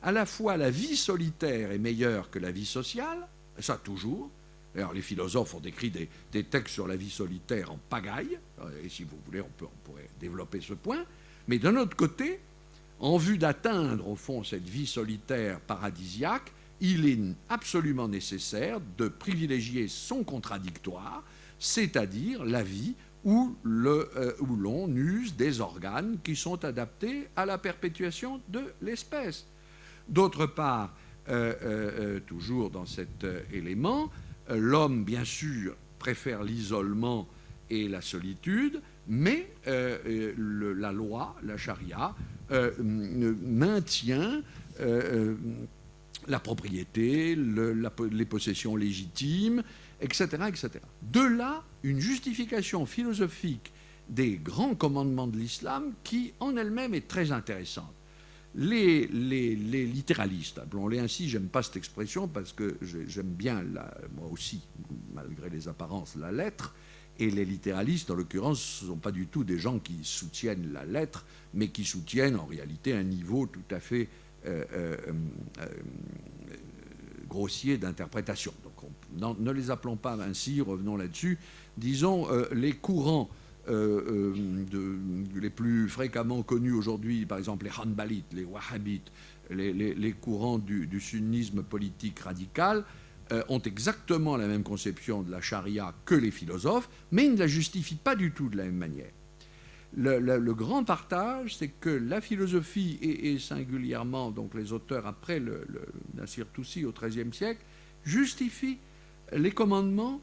À la fois, la vie solitaire est meilleure que la vie sociale, ça toujours. Alors, les philosophes ont écrit des textes sur la vie solitaire en pagaille, et si vous voulez, on pourrait développer ce point. Mais d'un autre côté, en vue d'atteindre, au fond, cette vie solitaire paradisiaque, il est absolument nécessaire de privilégier son contradictoire, c'est-à-dire la vie où l'on use des organes qui sont adaptés à la perpétuation de l'espèce. D'autre part, toujours dans cet élément, l'homme, bien sûr, préfère l'isolement et la solitude, mais la loi, la charia, maintient la propriété, les possessions légitimes, etc., etc. De là, une justification philosophique des grands commandements de l'islam qui, en elle-même, est très intéressante. Les littéralistes, appelons-les ainsi, j'aime pas cette expression parce que j'aime bien, moi aussi, malgré les apparences, la lettre, et les littéralistes, en l'occurrence, ce ne sont pas du tout des gens qui soutiennent la lettre, mais qui soutiennent en réalité un niveau tout à fait grossier d'interprétation. Donc ne les appelons pas ainsi, revenons là-dessus. Disons, les courants les plus fréquemment connus aujourd'hui, par exemple les Hanbalites, les Wahhabites, les courants du sunnisme politique radical, ont exactement la même conception de la charia que les philosophes, mais ils ne la justifient pas du tout de la même manière. Le grand partage, c'est que la philosophie, et singulièrement donc les auteurs après Nasir Toussi au XIIIe siècle, justifient les commandements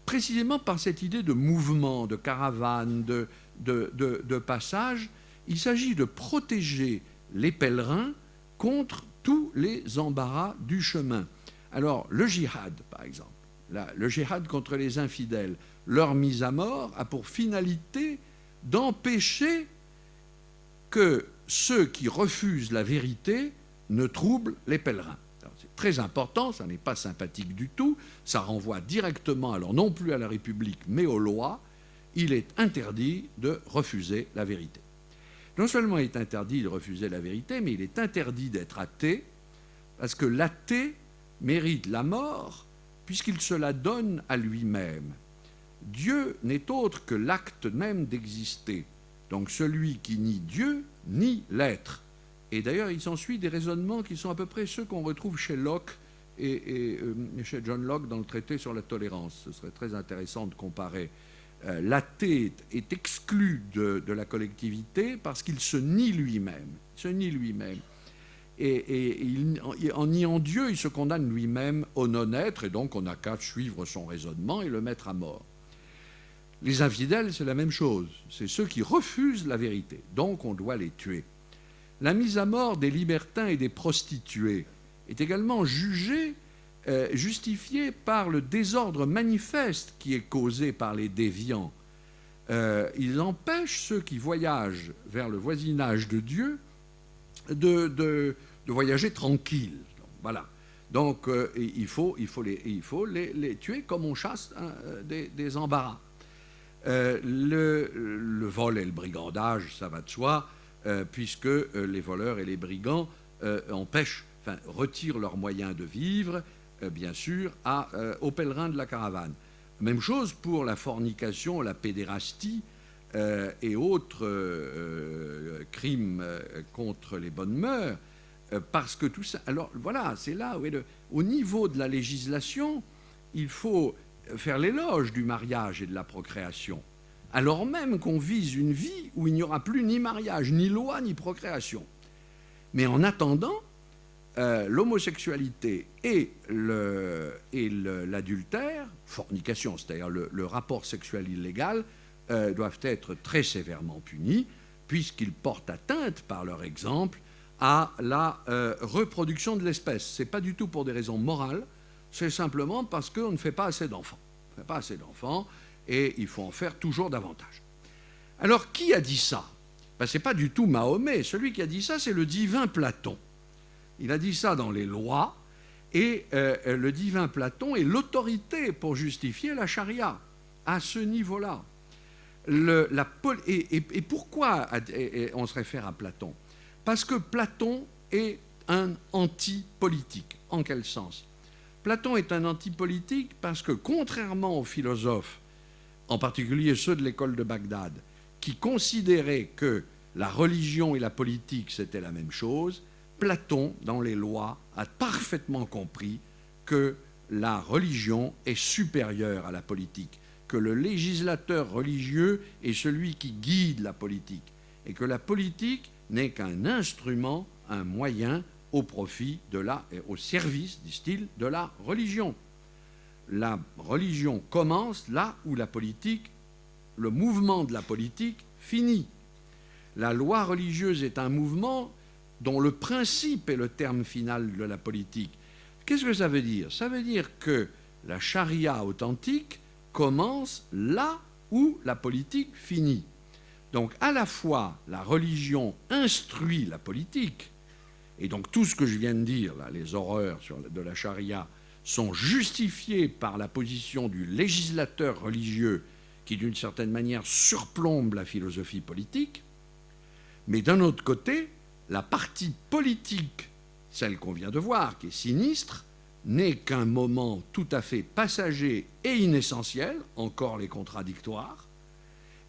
précisément par cette idée de mouvement, de caravane, de passage. Il s'agit de protéger les pèlerins contre tous les embarras du chemin. Alors, le djihad, par exemple, le djihad contre les infidèles, leur mise à mort a pour finalité d'empêcher que ceux qui refusent la vérité ne troublent les pèlerins. C'est très important, ça n'est pas sympathique du tout, ça renvoie directement, alors non plus à la République, mais aux lois. Il est interdit de refuser la vérité. Non seulement il est interdit de refuser la vérité, mais il est interdit d'être athée, parce que l'athée mérite la mort, puisqu'il se la donne à lui-même. Dieu n'est autre que l'acte même d'exister. Donc celui qui nie Dieu, nie l'être. Et d'ailleurs, il s'ensuit des raisonnements qui sont à peu près ceux qu'on retrouve chez Locke et chez John Locke dans le traité sur la tolérance. Ce serait très intéressant de comparer. L'athée est exclu de la collectivité parce qu'il se nie lui-même. Il se nie lui-même. Et en niant Dieu, il se condamne lui-même au non-être, et donc on n'a qu'à suivre son raisonnement et le mettre à mort. Les infidèles, c'est la même chose. C'est ceux qui refusent la vérité. Donc on doit les tuer. La mise à mort des libertins et des prostituées est également justifiée par le désordre manifeste qui est causé par les déviants. Ils empêchent ceux qui voyagent vers le voisinage de Dieu de voyager tranquille. Voilà. Donc il faut les tuer comme on chasse des embarras. Le vol et le brigandage, ça va de soi, puisque les voleurs et les brigands retirent leurs moyens de vivre, bien sûr, aux pèlerins de la caravane. Même chose pour la fornication, la pédérastie et autres crimes contre les bonnes mœurs, parce que tout ça... Alors voilà, c'est là où au niveau de la législation, il faut faire l'éloge du mariage et de la procréation, alors même qu'on vise une vie où il n'y aura plus ni mariage, ni loi, ni procréation. Mais en attendant, l'homosexualité et l'adultère, fornication, c'est-à-dire le rapport sexuel illégal, doivent être très sévèrement punis, puisqu'ils portent atteinte, par leur exemple, à la reproduction de l'espèce. Ce n'est pas du tout pour des raisons morales, c'est simplement parce qu'on ne fait pas assez d'enfants. On ne fait pas assez d'enfants, et il faut en faire toujours davantage. Alors, qui a dit ça? Ce n'est pas du tout Mahomet. Celui qui a dit ça, c'est le divin Platon. Il a dit ça dans les lois, et le divin Platon est l'autorité pour justifier la charia, à ce niveau-là. Et pourquoi on se réfère à Platon? Parce que Platon est un anti-politique. En quel sens? Platon est un anti-politique parce que, contrairement aux philosophes, en particulier ceux de l'école de Bagdad, qui considéraient que la religion et la politique, c'était la même chose, Platon, dans les lois, a parfaitement compris que la religion est supérieure à la politique, que le législateur religieux est celui qui guide la politique, et que la politique n'est qu'un instrument, un moyen au profit au service, disent-ils, de la religion. La religion commence là où la politique, le mouvement de la politique finit. La loi religieuse est un mouvement dont le principe est le terme final de la politique. Qu'est-ce que ça veut dire? Ça veut dire que la charia authentique commence là où la politique finit. Donc à la fois la religion instruit la politique, et donc tout ce que je viens de dire, là, les horreurs de la charia, sont justifiées par la position du législateur religieux qui d'une certaine manière surplombe la philosophie politique, mais d'un autre côté, la partie politique, celle qu'on vient de voir, qui est sinistre, n'est qu'un moment tout à fait passager et inessentiel, encore les contradictoires,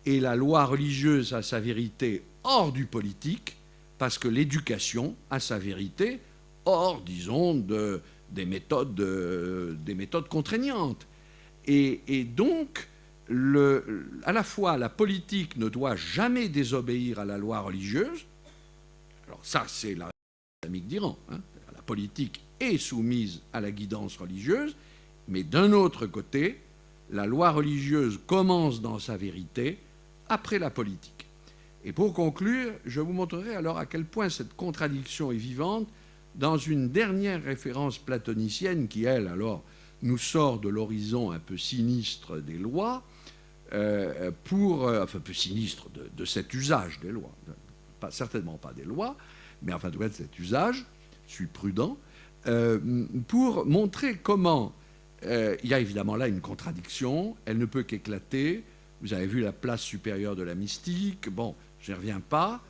et la loi religieuse a sa vérité hors du politique, parce que l'éducation a sa vérité hors, disons, des méthodes contraignantes. Et donc, à la fois, la politique ne doit jamais désobéir à la loi religieuse. Alors ça, c'est la islamique d'Iran. La politique est soumise à la guidance religieuse, mais d'un autre côté, la loi religieuse commence dans sa vérité après la politique. Et pour conclure, je vous montrerai alors à quel point cette contradiction est vivante dans une dernière référence platonicienne qui, elle, alors, nous sort de l'horizon un peu sinistre des lois, un peu sinistre de cet usage des lois, certainement pas des lois, mais enfin, de cet usage, je suis prudent, pour montrer comment il y a évidemment là une contradiction, elle ne peut qu'éclater. Vous avez vu la place supérieure de la mystique, bon, je n'y reviens pas.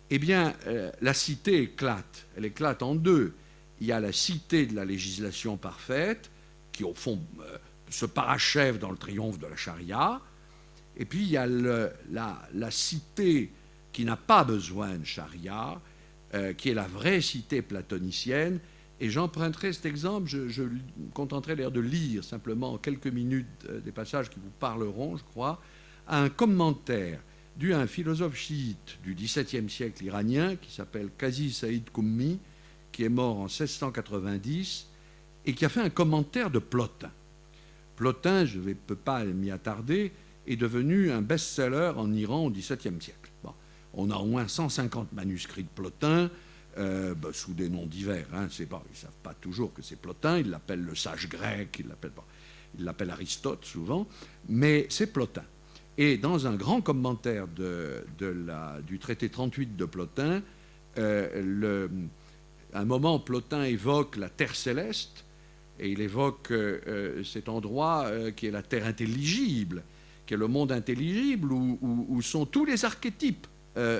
Eh bien, la cité éclate, elle éclate en deux. Il y a la cité de la législation parfaite, qui au fond se parachève dans le triomphe de la charia, et puis il y a la cité qui n'a pas besoin de charia, qui est la vraie cité platonicienne. Et j'emprunterai cet exemple, je me contenterai d'ailleurs de lire simplement en quelques minutes des passages qui vous parleront, je crois, à un commentaire dû à un philosophe chiite du XVIIe siècle iranien qui s'appelle Qazi Saïd Qummi, qui est mort en 1690 et qui a fait un commentaire de Plotin. Plotin, je ne peux pas m'y attarder, est devenu un best-seller en Iran au XVIIe siècle. Bon, on a au moins 150 manuscrits de Plotin, sous des noms divers. Ils ne savent pas toujours que c'est Plotin, ils l'appellent le sage grec, ils l'appellent Aristote souvent, mais c'est Plotin. Et dans un grand commentaire du traité 38 de Plotin, un moment, Plotin évoque la terre céleste, et il évoque cet endroit qui est la terre intelligible, qui est le monde intelligible où sont tous les archétypes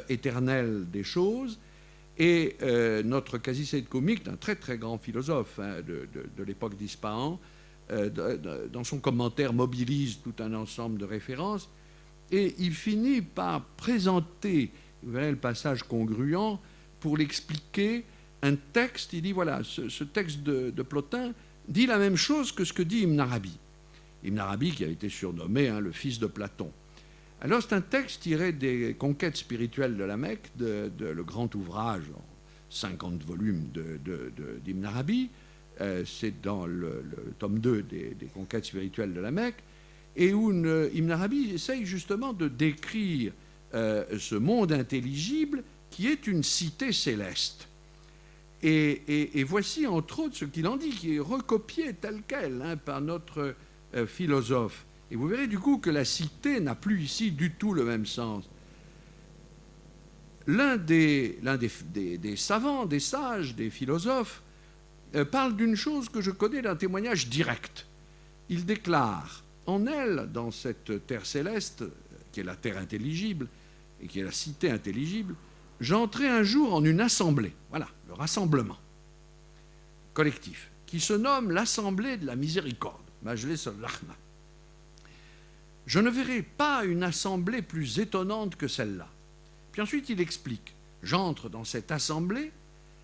éternels des choses. Et notre Qazi Saïd Qummi, un très très grand philosophe de l'époque d'Ispahan, dans son commentaire mobilise tout un ensemble de références, et il finit par présenter, vous verrez le passage congruent, pour l'expliquer, un texte. Il dit voilà, ce texte de Plotin dit la même chose que ce que dit Ibn Arabi. Ibn Arabi qui a été surnommé le fils de Platon. Alors c'est un texte tiré des Conquêtes spirituelles de la Mecque, le grand ouvrage en 50 volumes d'Ibn Arabi. C'est dans le tome 2 des Conquêtes spirituelles de la Mecque, et où Ibn Arabi essaye justement de décrire ce monde intelligible qui est une cité céleste. Et voici entre autres ce qu'il en dit, qui est recopié tel quel par notre philosophe. Et vous verrez du coup que la cité n'a plus ici du tout le même sens. l'un des savants, des sages, des philosophes, parle d'une chose que je connais d'un témoignage direct. Il déclare, en elle, dans cette terre céleste, qui est la terre intelligible, et qui est la cité intelligible, j'entrais un jour en une assemblée, voilà, le rassemblement collectif, qui se nomme l'Assemblée de la Miséricorde, Majlis al-Rahma. Je ne verrai pas une assemblée plus étonnante que celle-là. Puis ensuite, il explique, j'entre dans cette assemblée,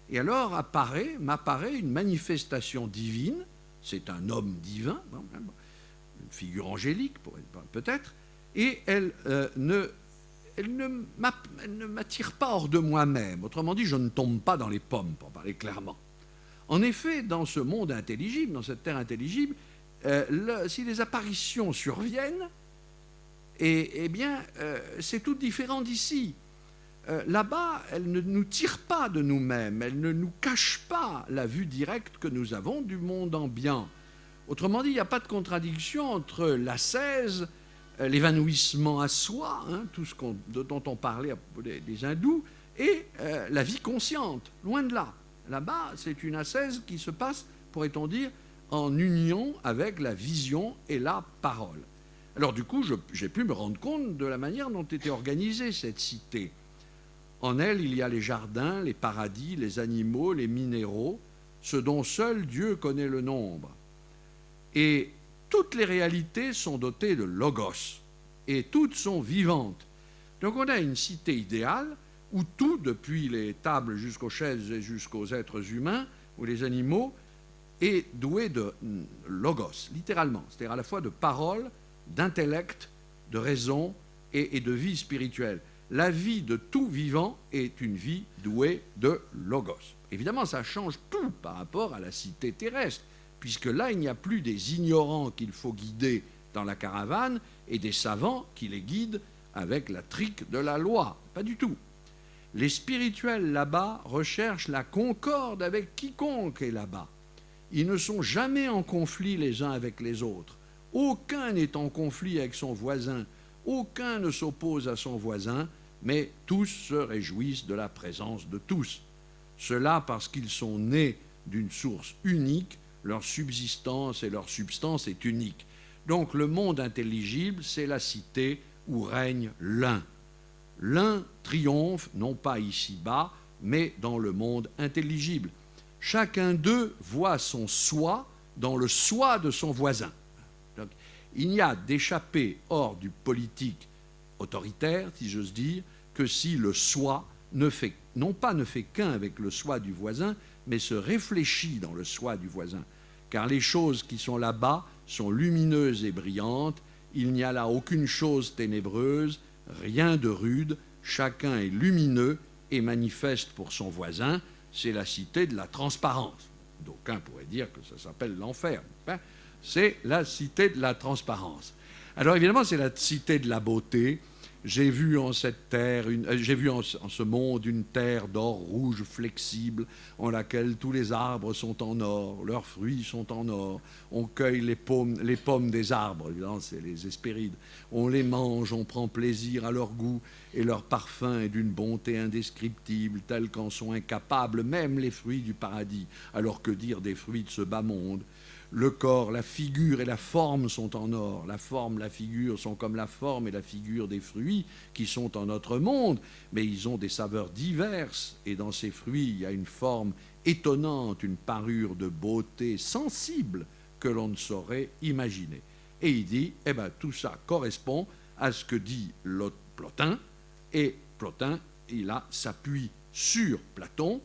et alors m'apparaît une manifestation divine, c'est un homme divin, une figure angélique peut-être, et elle ne m'attire pas hors de moi-même. Autrement dit, je ne tombe pas dans les pommes, pour parler clairement. En effet, dans ce monde intelligible, dans cette terre intelligible, si les apparitions surviennent, c'est tout différent d'ici. Là-bas, elle ne nous tire pas de nous-mêmes, elle ne nous cache pas la vue directe que nous avons du monde ambiant. Autrement dit, il n'y a pas de contradiction entre l'ascèse, l'évanouissement à soi, tout ce dont on parlait des hindous, et la vie consciente, loin de là. Là-bas, c'est une ascèse qui se passe, pourrait-on dire, en union avec la vision et la parole. Alors du coup, j'ai pu me rendre compte de la manière dont était organisée cette cité. En elle, il y a les jardins, les paradis, les animaux, les minéraux, ce dont seul Dieu connaît le nombre. Et toutes les réalités sont dotées de logos, et toutes sont vivantes. Donc on a une cité idéale où tout, depuis les tables jusqu'aux chaises et jusqu'aux êtres humains, ou les animaux, est doué de logos, littéralement, c'est-à-dire à la fois de parole, d'intellect, de raison et de vie spirituelle. La vie de tout vivant est une vie douée de logos. Évidemment, ça change tout par rapport à la cité terrestre, puisque là, il n'y a plus des ignorants qu'il faut guider dans la caravane et des savants qui les guident avec la trique de la loi. Pas du tout. Les spirituels là-bas recherchent la concorde avec quiconque est là-bas. Ils ne sont jamais en conflit les uns avec les autres. Aucun n'est en conflit avec son voisin. Aucun ne s'oppose à son voisin, mais tous se réjouissent de la présence de tous. Cela parce qu'ils sont nés d'une source unique, leur subsistance et leur substance est unique. Donc le monde intelligible, c'est la cité où règne l'un. L'un triomphe, non pas ici-bas, mais dans le monde intelligible. Chacun d'eux voit son soi dans le soi de son voisin. Donc, il n'y a d'échappée hors du politique autoritaire, si j'ose dire, que si le soi ne fait qu'un avec le soi du voisin, mais se réfléchit dans le soi du voisin. Car les choses qui sont là-bas sont lumineuses et brillantes, il n'y a là aucune chose ténébreuse, rien de rude, chacun est lumineux et manifeste pour son voisin, c'est la cité de la transparence. D'aucuns pourraient dire que ça s'appelle l'enfer. C'est la cité de la transparence. Alors évidemment, c'est la cité de la beauté. J'ai vu en cette terre, j'ai vu en ce monde une terre d'or rouge flexible, en laquelle tous les arbres sont en or, leurs fruits sont en or. On cueille les pommes des arbres, évidemment, c'est les Hespérides. On les mange, on prend plaisir à leur goût, et leur parfum est d'une bonté indescriptible, telle qu'en sont incapables même les fruits du paradis. Alors que dire des fruits de ce bas monde ? Le corps, la figure et la forme sont en or. La forme, la figure sont comme la forme et la figure des fruits qui sont en notre monde, mais ils ont des saveurs diverses, et dans ces fruits, il y a une forme étonnante, une parure de beauté sensible que l'on ne saurait imaginer. Et il dit, tout ça correspond à ce que dit Plotin, et Plotin, il s'appuie sur Platon.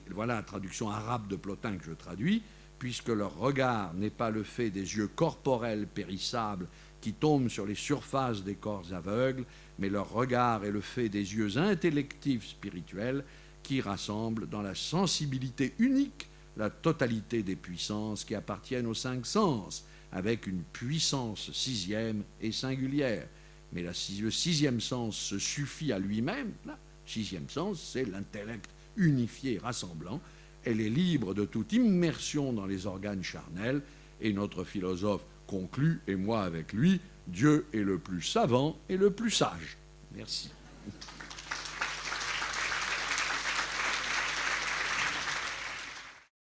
Voilà la traduction arabe de Plotin que je traduis, puisque leur regard n'est pas le fait des yeux corporels périssables qui tombent sur les surfaces des corps aveugles, mais leur regard est le fait des yeux intellectifs spirituels qui rassemblent dans la sensibilité unique la totalité des puissances qui appartiennent aux 5 sens, avec une puissance sixième et singulière. Mais le 6e sens se suffit à lui-même. Le 6e sens, c'est l'intellect unifié, rassemblant. Elle est libre de toute immersion dans les organes charnels, et notre philosophe conclut, et moi avec lui, Dieu est le plus savant et le plus sage. Merci.